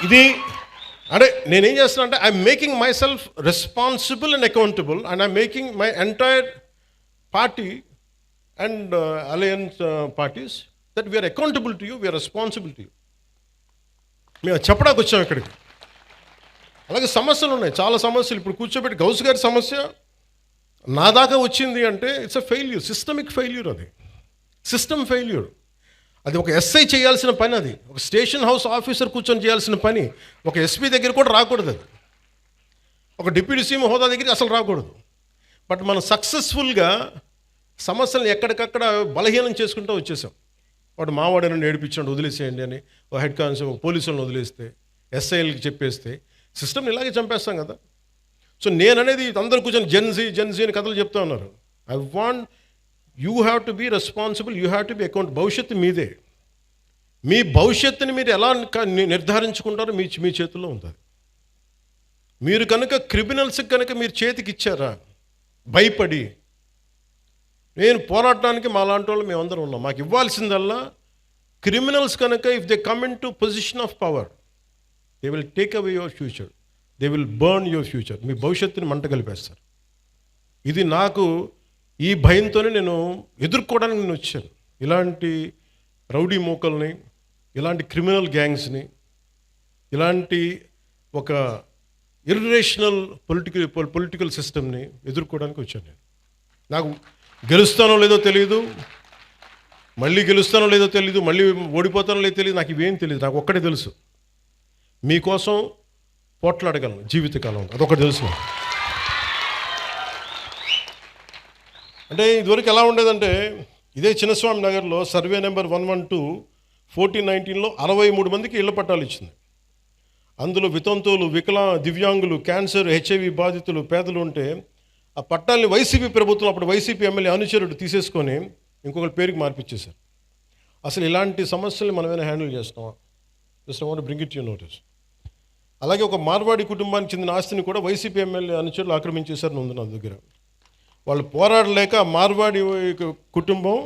ఇది అంటే నేనేం చేస్తున్నా అంటే I'm making myself responsible and accountable and I'm making my entire party and alliance parties that we are accountable to you, we are responsible to you. మేము చెప్పడానికి వచ్చాం ఇక్కడికి. అలాగే సమస్యలు ఉన్నాయి, చాలా సమస్యలు. ఇప్పుడు కూర్చోబెట్టి గౌస్ గారి సమస్య నా దాకా వచ్చింది అంటే it's a failure, systemic failure. అది సిస్టమ్ ఫెయిల్యూర్. అది ఒక ఎస్ఐ చేయాల్సిన పని, అది ఒక స్టేషన్ హౌస్ ఆఫీసర్ కూర్చొని చేయాల్సిన పని. ఒక ఎస్పీ దగ్గర కూడా రాకూడదు, అది ఒక డిప్యూటీ సీఎం హోదా దగ్గరికి అసలు రాకూడదు. బట్ మనం సక్సెస్ఫుల్గా సమస్యలను ఎక్కడికక్కడ బలహీనం చేసుకుంటూ వచ్చేసాం. వాడు మావాడని నేర్పించండి, వదిలేసేయండి అని ఒక హెడ్ కానిస్టేబుల్ పోలీసులను వదిలేస్తే, ఎస్ఐలకి చెప్పేస్తే సిస్టమ్ని ఇలాగే చంపేస్తాం కదా. సో నేననేది అందరూ కూర్చొని జెన్జీ అని కథలు చెప్తూ ఉన్నారు. I want you have to be responsible, you have to be account. భవిష్యత్తు మీదే. మీ భవిష్యత్తుని మీరు ఎలా నిర్ధారించుకుంటారో మీ చేతుల్లో ఉంటుంది. మీరు కనుక క్రిమినల్స్కి కనుక మీరు చేతికి ఇచ్చారా భయపడి, నేను పోరాడటానికి మా లాంటి వాళ్ళు మేమందరం ఉన్నాం. మాకు ఇవ్వాల్సిందల్లా క్రిమినల్స్ కనుక if they come in to position of power they will take away your future, they will burn your future. మీ భవిష్యత్తుని మంట కలిపేస్తారు. ఇది నాకు ఈ భయంతోనే నేను ఎదుర్కోవడానికి నేను వచ్చాను. ఇలాంటి రౌడీ మూకల్ని, ఇలాంటి క్రిమినల్ గ్యాంగ్స్ని, ఇలాంటి ఒక ఇర్రేషనల్ పొలిటికల్ సిస్టమ్ని ఎదుర్కోవడానికి వచ్చాను నేను. నాకు గెలుస్తానో లేదో తెలియదు, మళ్ళీ గెలుస్తానో లేదో తెలియదు, మళ్ళీ ఓడిపోతానో లేదో తెలియదు, నాకు ఇవేం తెలియదు. నాకు ఒక్కటే తెలుసు, మీకోసం పోట్లాడగలను జీవితకాలం, అదొకటి తెలుసు. అంటే ఇదివరకు ఎలా ఉండేదంటే, ఇదే చిన్నస్వామి నగర్లో సర్వే నెంబర్ 112 1419లో 63 మందికి ఇళ్ల పట్టాలు ఇచ్చింది. అందులో వితంతువులు, దివ్యాంగులు, క్యాన్సర్, హెచ్ఐవి బాధితులు, పేదలు ఉంటే ఆ పట్టాలని వైసీపీ ప్రభుత్వం, అప్పుడు వైసీపీ ఎమ్మెల్యే అనుచరుడు తీసేసుకొని ఇంకొకరి పేరుకి మార్పిచ్చేశారు. అసలు ఇలాంటి సమస్యల్ని మనమేనా హ్యాండిల్ చేస్తామా? Just I want to bring it you notice. అలాగే ఒక మార్వాడి కుటుంబానికి చెందిన ఆస్తిని కూడా వైసీపీ ఎమ్మెల్యే అనుచరులు ఆక్రమించేశారని ఉంది నా దగ్గర. వాళ్ళు పోరాడలేక మార్వాడి కుటుంబం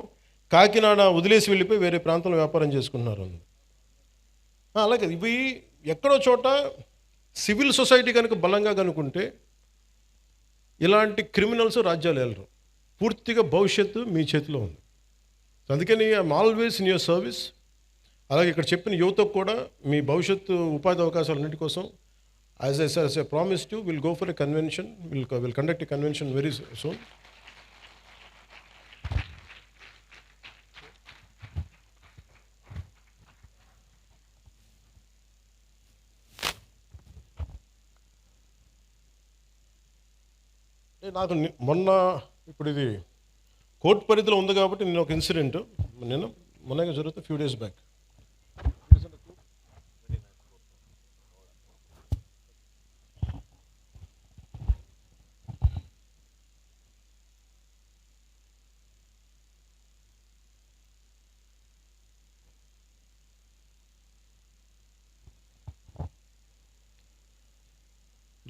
కాకినాడ వదిలేసి వెళ్ళిపోయి వేరే ప్రాంతంలో వ్యాపారం చేసుకుంటున్నారు. అలాగే ఇవి ఎక్కడో చోట సివిల్ సొసైటీ కనుక బలంగా కనుకుంటే ఇలాంటి క్రిమినల్స్ రాజ్యాలు వెళ్ళరు. పూర్తిగా భవిష్యత్తు మీ చేతిలో ఉంది. అందుకని I'm always in your service. అలాగే ఇక్కడ చెప్పిన యువతకు కూడా మీ భవిష్యత్తు ఉపాధి అవకాశాలన్నింటి కోసం as I promised you will go for a convention, will conduct a convention very soon. నాకు మొన్న ఇప్పుడు ఇది కోర్టు పరిధిలో ఉంది కాబట్టి నేను ఒక ఇన్సిడెంట్ మొన్నగా జరుగుతుంది ఫ్యూ డేస్ బ్యాక్.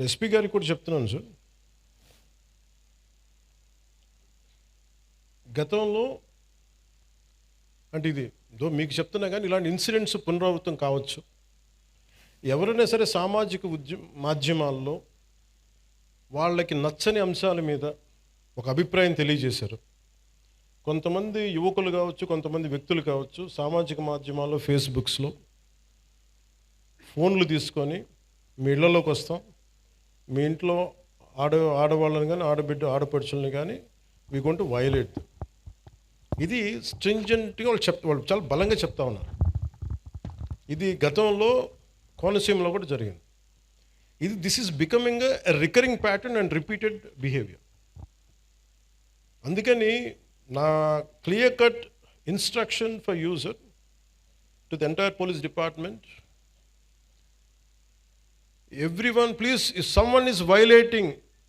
ఎస్పీ గారికి కూడా చెప్తున్నాను సార్, గతంలో అంటే ఇది మీకు చెప్తున్నా కానీ ఇలాంటి ఇన్సిడెంట్స్ పునరావృతం కావచ్చు. ఎవరైనా సరే సామాజిక మాధ్యమాల్లో వాళ్ళకి నచ్చని అంశాల మీద ఒక అభిప్రాయం తెలియజేశారు. కొంతమంది యువకులు కావచ్చు, కొంతమంది వ్యక్తులు కావచ్చు, సామాజిక మాధ్యమాల్లో ఫేస్బుక్స్లో ఫోన్లు తీసుకొని మీ ఇళ్లలోకి వస్తాం, మీ ఇంట్లో ఆడవాళ్ళని కానీ ఆడపడుచుల్ని కానీ వీ గోయింగ్ టు వయలేట్. ఇది స్ట్రింజెంట్గా వాళ్ళు చాలా బలంగా చెప్తా ఉన్నారు. ఇది గతంలో కోనసీమలో కూడా జరిగింది. This is becoming a recurring pattern and repeated behaviour. అందుకని నా clear cut instruction for user to the entire police department, everyone please, if someone is violating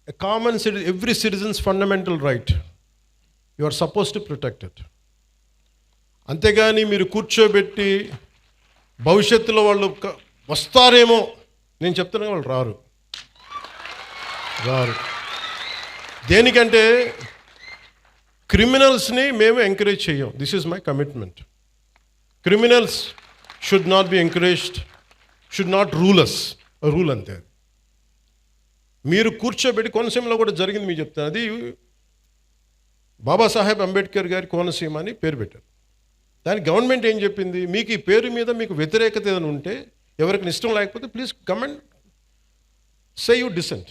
a common every citizen's fundamental right, you are supposed to protect it. అంతేగాని మీరు కూర్చోబెట్టి భవిష్యత్తులో వాళ్ళు వస్తారేమో, నేను చెప్తున్నా వాళ్ళు రారు. దేనికంటే క్రిమినల్స్ని మేము ఎంకరేజ్ చేయం. This is my commitment. Criminals should not be encouraged. Should not rule us, rule అంతే. అది మీరు కూర్చోబెట్టి కోనసీమలో కూడా జరిగింది మీకు చెప్తాను. అది బాబాసాహెబ్ అంబేద్కర్ గారి కోనసీమ అని పేరు పెట్టారు. దానికి గవర్నమెంట్ ఏం చెప్పింది, మీకు ఈ పేరు మీద మీకు వ్యతిరేకత ఏదైనా ఉంటే, ఎవరికి ఇష్టం లేకపోతే please come and say you decent.